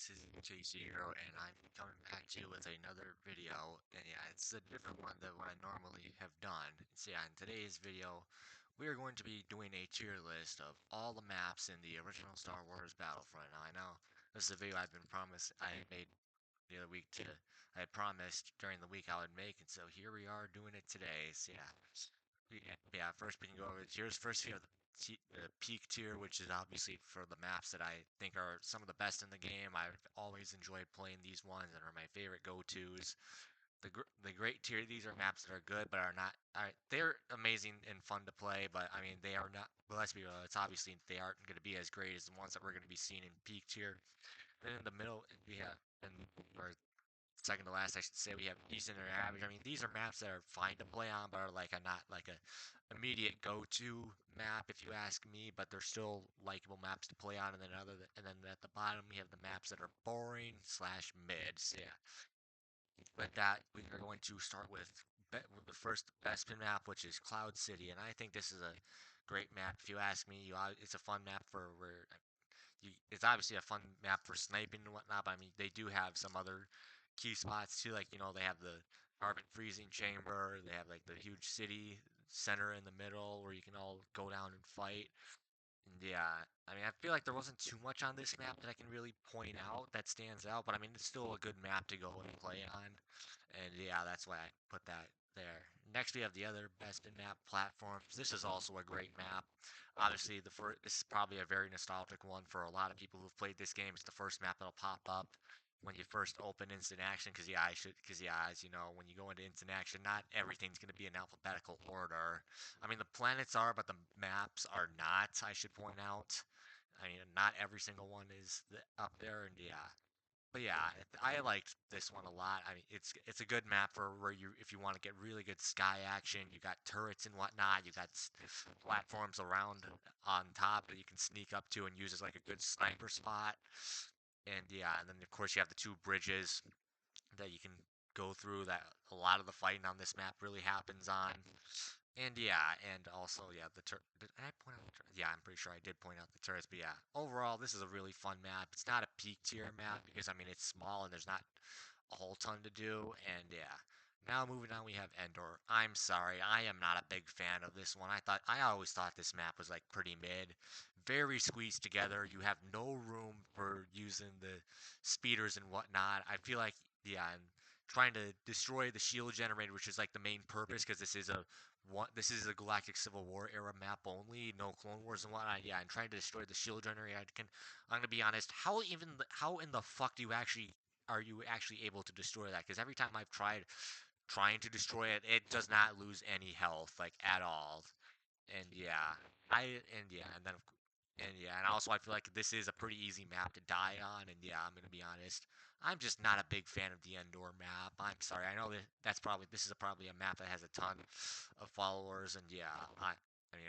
this is J0, and I'm coming back to you with another video. And yeah, it's a different one than what I normally have done. So yeah, in today's video, we are going to be doing a tier list of all the maps in the original Star Wars Battlefront. Now I know this is a video I made the other week I had promised during the week I would make, and so here we are doing it today. So yeah, yeah, first we can go over the tiers. First, we have the peak tier, which is obviously for the maps that I think are some of the best in the game. I've always enjoyed playing these ones and are my favorite go-tos. The great tier, these are maps that are good but are not. They're amazing and fun to play, but I mean they are not. Well, let's be real. It's obviously they aren't going to be as great as the ones that we're going to be seeing in peak tier. Then in the middle, we have and or second to last, I should say, we have decent or average. I mean, these are maps that are fine to play on, but are like a not like a immediate go-to map if you ask me. But they're still likable maps to play on. And then at the bottom we have the maps that are boring slash mid. So yeah, with that we are going to start with the first best map, which is Cloud City, and I think this is a great map. If you ask me, it's a fun map for where it's obviously a fun map for sniping and whatnot, but I mean, they do have some other key spots too. Like, they have the carbon freezing chamber, they have like the huge city center in the middle where you can all go down and fight. And yeah, I mean, I feel like there wasn't too much on this map that I can really point out that stands out, but I mean, it's still a good map to go and play on. And yeah, that's why I put that there. Next, we have the other best in map platforms. This is also a great map. Obviously, this is probably a very nostalgic one for a lot of people who've played this game. It's the first map that'll pop up when you first open instant action, because yeah, as you know, when you go into instant action, not everything's going to be in alphabetical order. I mean, the planets are, but the maps are not, I should point out. I mean, not every single one is up there, and yeah. But yeah, I liked this one a lot. I mean, it's a good map for where if you want to get really good sky action. You got turrets and whatnot. You got platforms around on top that you can sneak up to and use as like a good sniper spot. And yeah, and then of course you have the two bridges that you can go through that a lot of the fighting on this map really happens on. And yeah, and also yeah, did I point out the turrets? Yeah, I'm pretty sure I did point out the turrets. But yeah, overall, this is a really fun map. It's not a peak tier map because I mean it's small and there's not a whole ton to do. And yeah, now moving on, we have Endor. I'm sorry, I am not a big fan of this one. I always thought this map was like pretty mid, very squeezed together. You have no room for using the speeders and whatnot. I feel like yeah, and trying to destroy the shield generator, which is like the main purpose, because this is a Galactic Civil War era map only, no Clone Wars and whatnot. Yeah, and trying to destroy the shield generator. I'm gonna be honest. How in the fuck are you actually able to destroy that? Because every time I've trying to destroy it, it does not lose any health like at all. And yeah, and also I feel like this is a pretty easy map to die on. And yeah, I'm gonna be honest, I'm just not a big fan of the Endor map. I'm sorry. I know this is probably a map that has a ton of followers, and yeah, I mean,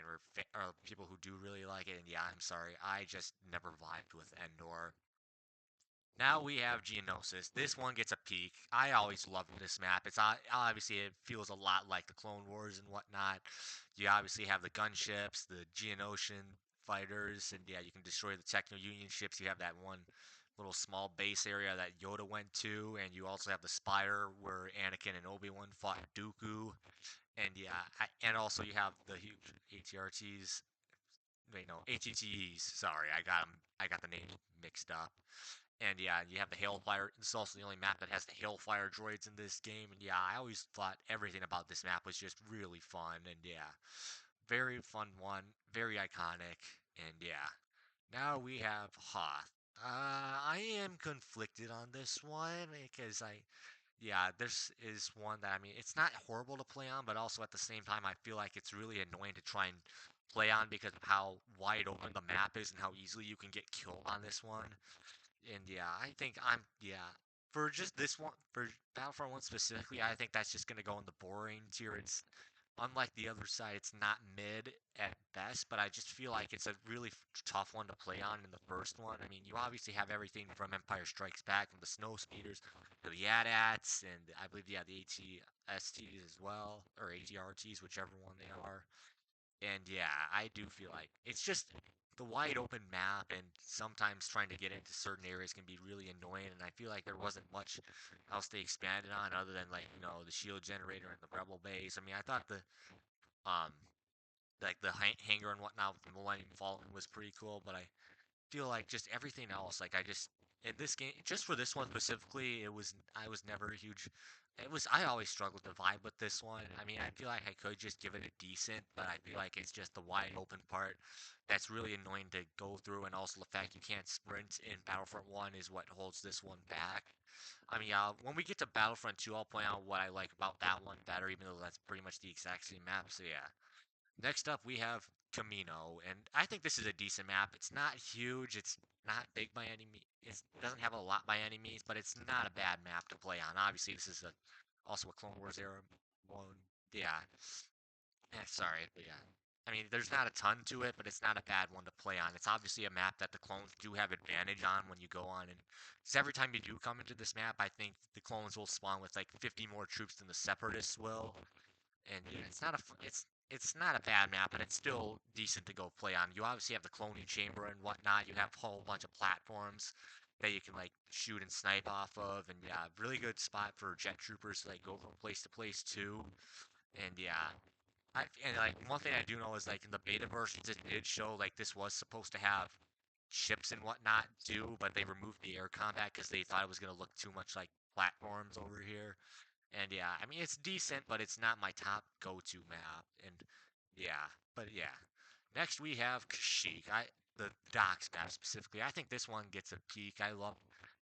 or people who do really like it. And yeah, I'm sorry, I just never vibed with Endor. Now we have Geonosis. This one gets a peak. I always loved this map. Obviously it feels a lot like the Clone Wars and whatnot. You obviously have the gunships, the Geonosian fighters, and yeah, you can destroy the Techno Union ships. You have that one little small base area that Yoda went to, and you also have the Spire where Anakin and Obi-Wan fought Dooku. And yeah, and also you have the huge ATRTs. Wait, no, ATTEs. Sorry, I got the names mixed up. And yeah, you have the Hailfire. This is also the only map that has the Hailfire droids in this game. And yeah, I always thought everything about this map was just really fun. And yeah, very fun one, very iconic. And yeah, now we have Hoth. I am conflicted on this one because yeah, this is one that I mean, it's not horrible to play on, but also at the same time, I feel like it's really annoying to try and play on because of how wide open the map is and how easily you can get killed on this one. And yeah, I think yeah, for just this one, for Battlefront 1 specifically, I think that's just gonna go in the boring tier. It's unlike the other side, it's not mid at best, but I just feel like it's a really tough one to play on in the first one. I mean, you obviously have everything from Empire Strikes Back, from the snow speeders to the AT-ATs, and I believe, yeah, the AT-STs as well, or ATRTs, whichever one they are. And yeah, I do feel like it's just the wide open map, and sometimes trying to get into certain areas can be really annoying. And I feel like there wasn't much else they expanded on other than like the shield generator and the rebel base. I mean, I thought the um like the hangar and whatnot with the Millennium Falcon was pretty cool, but I feel like just everything else, like I just in this game, just for this one specifically, I was never a huge. It was I always struggled to vibe with this one. I mean, I feel like I could just give it a decent, but I feel like it's just the wide open part that's really annoying to go through, and also the fact you can't sprint in Battlefront 1 is what holds this one back. I mean, when we get to Battlefront 2, I'll point out what I like about that one better, even though that's pretty much the exact same map. So yeah, next up, we have Camino, and I think this is a decent map. It's not huge, it's not big by any means. It doesn't have a lot by any means, but it's not a bad map to play on. Obviously, this is also a Clone Wars era one. Yeah, sorry, but yeah. I mean, there's not a ton to it, but it's not a bad one to play on. It's obviously a map that the clones do have advantage on when you go on, and because every time you do come into this map, I think the clones will spawn with like 50 more troops than the Separatists will, and yeah, it's not a bad map, and it's still decent to go play on. You obviously have the cloning chamber and whatnot. You have a whole bunch of platforms that you can like shoot and snipe off of, and yeah, really good spot for jet troopers to like go from place to place too. And yeah, and like one thing I do know is like in the beta versions, it did show like this was supposed to have ships and whatnot too, but they removed the air combat because they thought it was gonna look too much like platforms over here. And yeah, I mean it's decent, but it's not my top go-to map. And yeah, but yeah. Next we have Kashyyyk. The docks map specifically. I think this one gets a peak. I love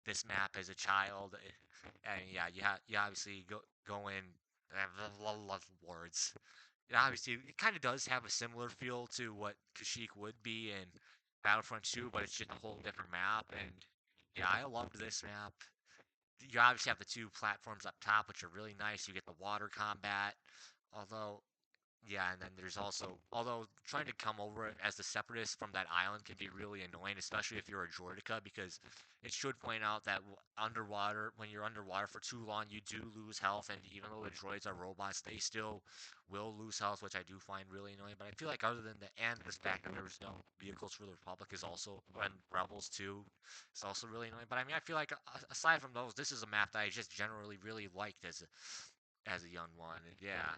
this map as a child. And yeah, you obviously go in. I love words. It obviously it kind of does have a similar feel to what Kashyyyk would be in Battlefront 2, but it's just a whole different map. And yeah, I loved this map. You obviously have the two platforms up top, which are really nice. You get the water combat, although yeah, and then there's also, although trying to come over it as the separatist from that island can be really annoying, especially if you're a Droideka, because it should point out that underwater, when you're underwater for too long, you do lose health, and even though the droids are robots, they still will lose health, which I do find really annoying. But I feel like other than the and the fact that there was no vehicles for the Republic is also, and Rebels too, is also really annoying. But I mean, I feel like aside from those, this is a map that I just generally really liked as a young one, and yeah,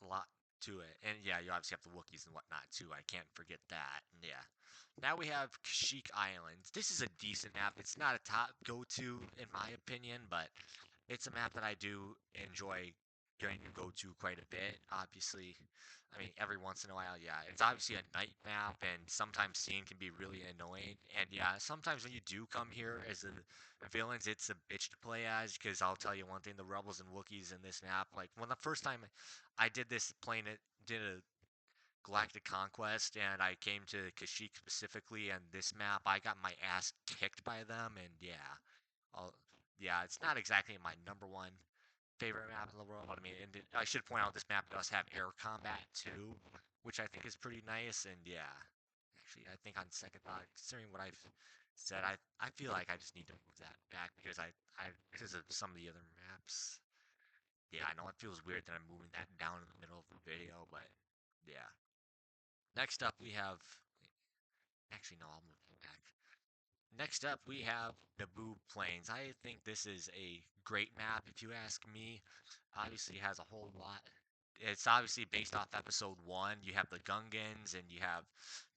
a lot to it. And yeah, you obviously have the Wookiees and whatnot too. I can't forget that. And yeah. Now we have Kashyyyk Islands. This is a decent map. It's not a top go-to in my opinion, but it's a map that I do enjoy going to go to quite a bit. Obviously, I mean every once in a while, yeah. It's obviously a night map, and sometimes seeing can be really annoying. And yeah, sometimes when you do come here as a villains, it's a bitch to play as. Because I'll tell you one thing: the Rebels and Wookiees in this map, like when the first time I did this playing it, did a Galactic Conquest, and I came to Kashyyyk specifically, and this map, I got my ass kicked by them, and yeah, I'll, yeah, it's not exactly my number one favorite map in the world. I mean, and I should point out this map does have air combat too, which I think is pretty nice, and yeah, actually, I think on second thought, considering what I've said, I feel like I just need to move that back because of some of the other maps. Yeah, I know it feels weird that I'm moving that down in the middle of the video, but yeah. Next up, we have. Actually, no, I'll move it back. Next up, we have Naboo Plains. I think this is a great map, if you ask me. Obviously, it has a whole lot. It's obviously based off episode one. You have the Gungans, and you have,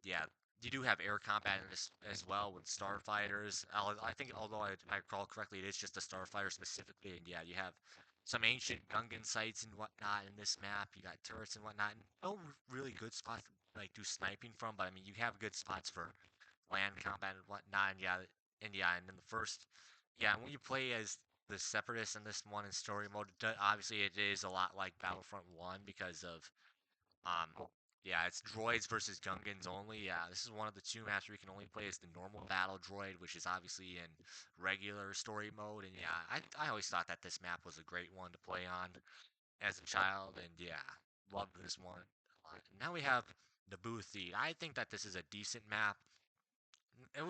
yeah, you do have air combat in this as well with starfighters. I think, although I recall correctly, it is just the starfighter specifically. And yeah, you have some ancient Gungan sites and whatnot in this map. You got turrets and whatnot. And no really good spots to like do sniping from, but I mean, you have good spots for land combat and whatnot. And yeah, and in the first, yeah, when you play as the Separatists in this one in story mode, obviously it is a lot like Battlefront One because of yeah, it's droids versus Gungans only. Yeah, this is one of the two maps where you can only play as the normal battle droid, which is obviously in regular story mode. And yeah, I always thought that this map was a great one to play on as a child, and yeah, loved this one a lot. Now we have Naboo Theed. I think that this is a decent map.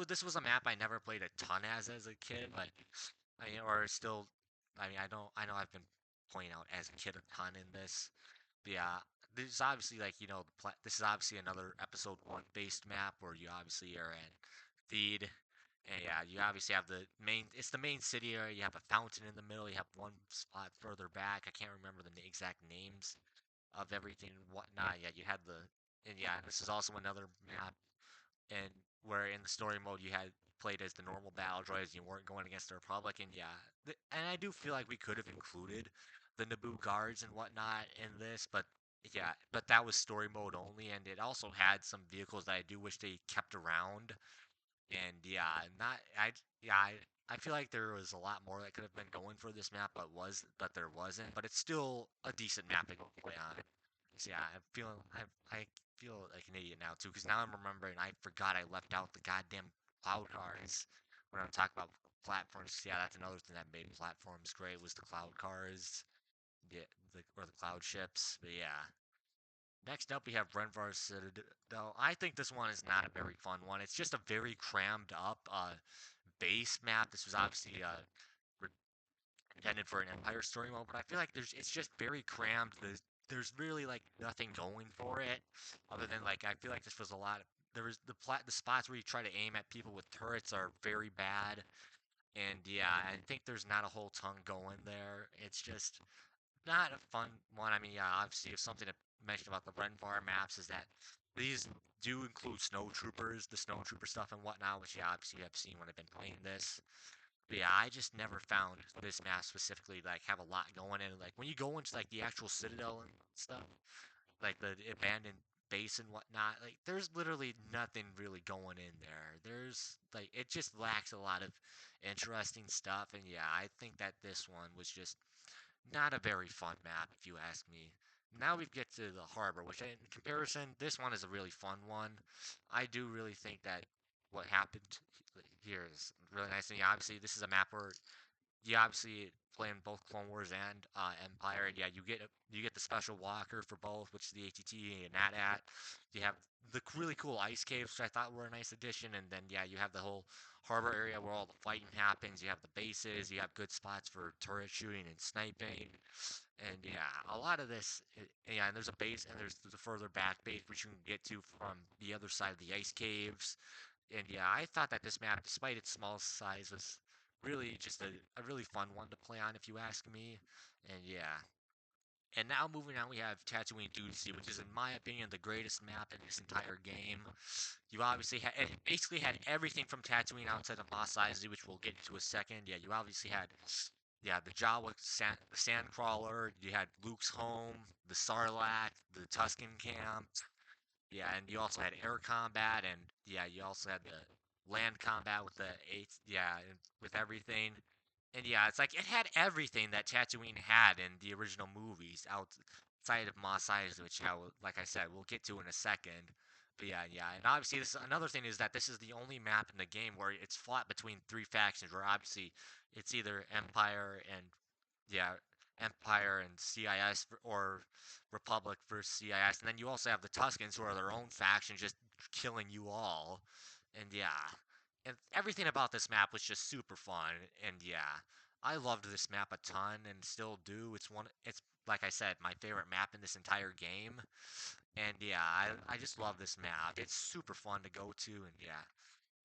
This was a map I never played a ton as a kid, but I mean, or still, I mean, I know I've been playing out as a kid a ton in this. But yeah, there's obviously like this is obviously another episode one based map where you obviously are in Theed, and yeah, you obviously have the main. It's the main city area. You have a fountain in the middle. You have one spot further back. I can't remember the exact names of everything and whatnot. Yeah, you had the and yeah, this is also another map and where in the story mode you had played as the normal battle droids, you weren't going against the Republic, and yeah, and I do feel like we could have included the Naboo guards and whatnot in this, but yeah, but that was story mode only, and it also had some vehicles that I do wish they kept around, and yeah, not I yeah I feel like there was a lot more that could have been going for this map, but there wasn't, but it's still a decent map to go play on. So yeah, I feel like an idiot now too, because now I'm remembering I forgot I left out the goddamn cloud cars when I'm talking about platforms. Yeah, that's another thing that made platforms great was the cloud cars, yeah, or the cloud ships. But yeah, next up we have Renvar's Citadel. I think this one is not a very fun one. It's just a very crammed up base map. This was obviously intended for an Empire story mode, but I feel like it's just very crammed. There's really like nothing going for it, other than like I feel like this was a lot. There was the spots where you try to aim at people with turrets are very bad, and yeah, I think there's not a whole ton going there. It's just not a fun one. I mean, yeah, obviously, if something to mention about the Renvar maps is that these do include snow troopers, the snow trooper stuff and whatnot, which yeah, obviously you have seen when I've been playing this. But yeah, I just never found this map specifically like have a lot going in. Like when you go into like the actual citadel and stuff, like the abandoned base and whatnot, like there's literally nothing really going in there. There's like it just lacks a lot of interesting stuff. And yeah, I think that this one was just not a very fun map if you ask me. Now we get to the harbor, which in comparison, this one is a really fun one. I do really think that what happened here is really nice. And yeah, obviously, this is a map where you obviously play in both Clone Wars and Empire. And yeah, you get the special walker for both, which is the ATT and AT-AT. You have the really cool ice caves, which I thought were a nice addition. And then yeah, you have the whole harbor area where all the fighting happens. You have the bases. You have good spots for turret shooting and sniping. And yeah, a lot of this, yeah, and there's a base, and there's the further back base which you can get to from the other side of the ice caves. And yeah, I thought that this map, despite its small size, was really just a really fun one to play on, if you ask me. And yeah. And now moving on, we have Tatooine Doozy, which is, in my opinion, the greatest map in this entire game. You obviously had, it basically had everything from Tatooine outside of Mos Eisley, which we'll get into a second. Yeah, you obviously had, yeah, the Jawa the Sandcrawler. You had Luke's home, the Sarlacc, the Tusken camp. Yeah, and you also had air combat, and yeah, you also had the land combat with the eight, yeah, and with everything. And yeah, it's like it had everything that Tatooine had in the original movies outside of Mos Eisley, which, yeah, like I said, we'll get to in a second. But yeah, yeah, and obviously this another thing is that this is the only map in the game where it's fought between three factions, where obviously it's either Empire and yeah, Empire and CIS or Republic versus CIS, and then you also have the Tuscans who are their own faction, just killing you all. And yeah, and everything about this map was just super fun. And yeah, I loved this map a ton and still do. It's like I said, my favorite map in this entire game. And yeah, I just love this map. It's super fun to go to, and yeah.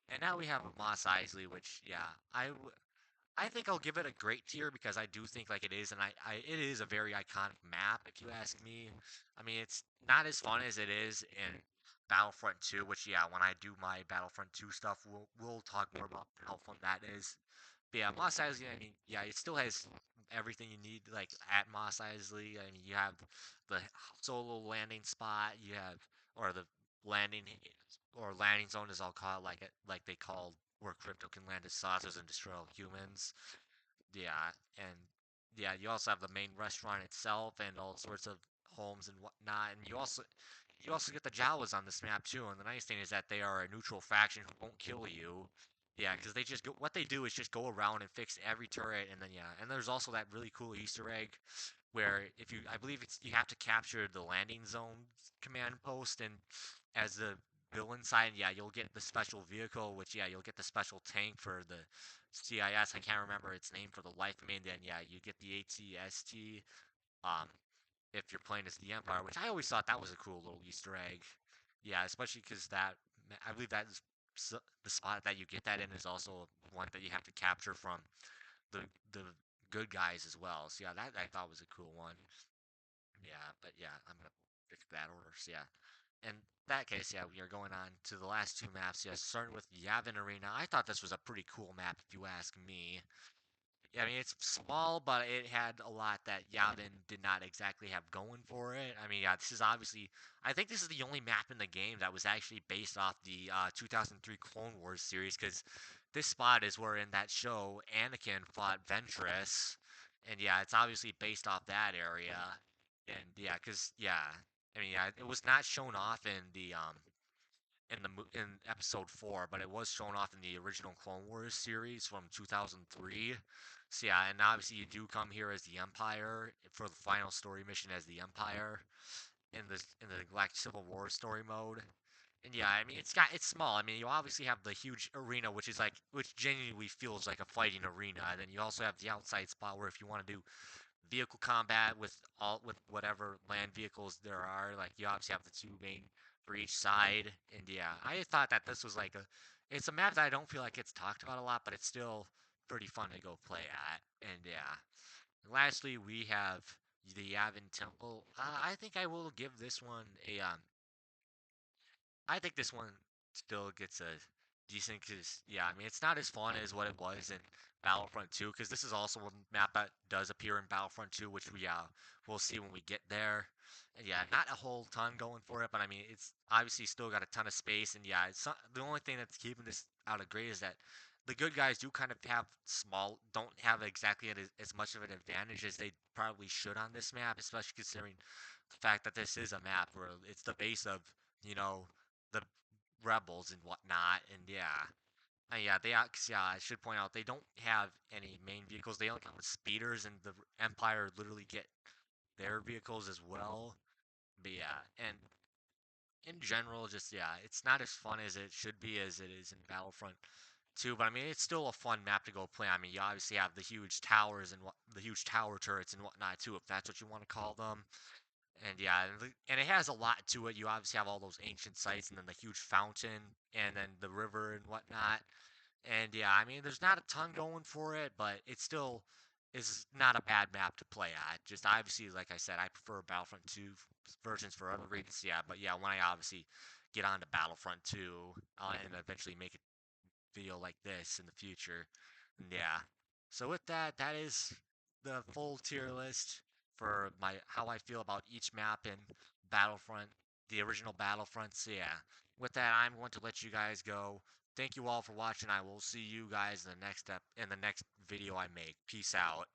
And now we have Mos Eisley, which yeah, I think I'll give it a great tier because I do think like it is, and it is a very iconic map if you ask me. I mean, it's not as fun as it is in Battlefront 2, which yeah, when I do my Battlefront 2 stuff, we'll talk more about how fun that is. But yeah, Mos Eisley, I mean, yeah, it still has everything you need like at Mos Eisley. I mean, you have the solo landing spot, you have or the landing or landing zone as I'll call it, like they call where crypto can land its saucers and destroy all humans. Yeah, and yeah, you also have the main restaurant itself and all sorts of homes and whatnot, and you also get the Jawas on this map too. And the nice thing is that they are a neutral faction who won't kill you. Yeah, because they just go, what they do is just go around and fix every turret, and then yeah, and there's also that really cool Easter egg where if you, I believe it's you have to capture the landing zone command post, and as the villain side, yeah, you'll get the special vehicle, which yeah, you'll get the special tank for the CIS. I can't remember its name for the life of me. And then yeah, you get the ATST. if you're playing as the Empire, which I always thought that was a cool little Easter egg. Yeah, especially because I believe that is the spot that you get that in is also one that you have to capture from the the good guys as well. So yeah, that I thought was a cool one. Yeah, but yeah, I'm gonna pick that order. So yeah, in that case, yeah, we are going on to the last two maps. Yeah, starting with Yavin Arena. I thought this was a pretty cool map, if you ask me. Yeah, I mean, it's small, but it had a lot that Yavin did not exactly have going for it. I mean, yeah, this is obviously, I think this is the only map in the game that was actually based off the 2003 Clone Wars series, because this spot is where in that show Anakin fought Ventress, and yeah, it's obviously based off that area, and yeah, because yeah, I mean, yeah, it was not shown off in episode 4, but it was shown off in the original Clone Wars series from 2003. So yeah, and obviously you do come here as the Empire for the final story mission as the Empire in the Galactic Civil War story mode. And yeah, I mean it's small. I mean you obviously have the huge arena which genuinely feels like a fighting arena, and then you also have the outside spot where if you want to do vehicle combat with whatever land vehicles there are. Like you obviously have the two main for each side, and yeah, I thought that this was like it's a map that I don't feel like it's talked about a lot, but it's still pretty fun to go play at. And yeah, and lastly we have the Yavin Temple. I think I will give this one a I think this one still gets a decent because yeah, I mean it's not as fun as what it was in Battlefront 2 because this is also a map that does appear in Battlefront 2, which we'll see when we get there. And yeah, not a whole ton going for it, but I mean it's obviously still got a ton of space. And yeah, the only thing that's keeping this out of grade is that the good guys do kind of don't have exactly as much of an advantage as they probably should on this map, especially considering the fact that this is a map where it's the base of you know the rebels and whatnot. And yeah, yeah, cause yeah, I should point out they don't have any main vehicles. They only come with speeders, and the Empire literally get their vehicles as well. But yeah, and in general, just yeah, it's not as fun as it should be as it is in Battlefront 2. But I mean, it's still a fun map to go play. I mean, you obviously have the huge towers and the huge tower turrets and whatnot too, if that's what you want to call them. And yeah, and it has a lot to it. You obviously have all those ancient sites, and then the huge fountain, and then the river and whatnot. And yeah, I mean, there's not a ton going for it, but it still is not a bad map to play at. Just obviously, like I said, I prefer Battlefront 2 versions for other reasons. Yeah, but yeah, when I obviously get on to Battlefront 2 and eventually make a video like this in the future, yeah. So with that, that is the full tier list for my how I feel about each map in Battlefront, the original Battlefront. So yeah, with that, I'm going to let you guys go. Thank you all for watching. I will see you guys in the next video I make. Peace out.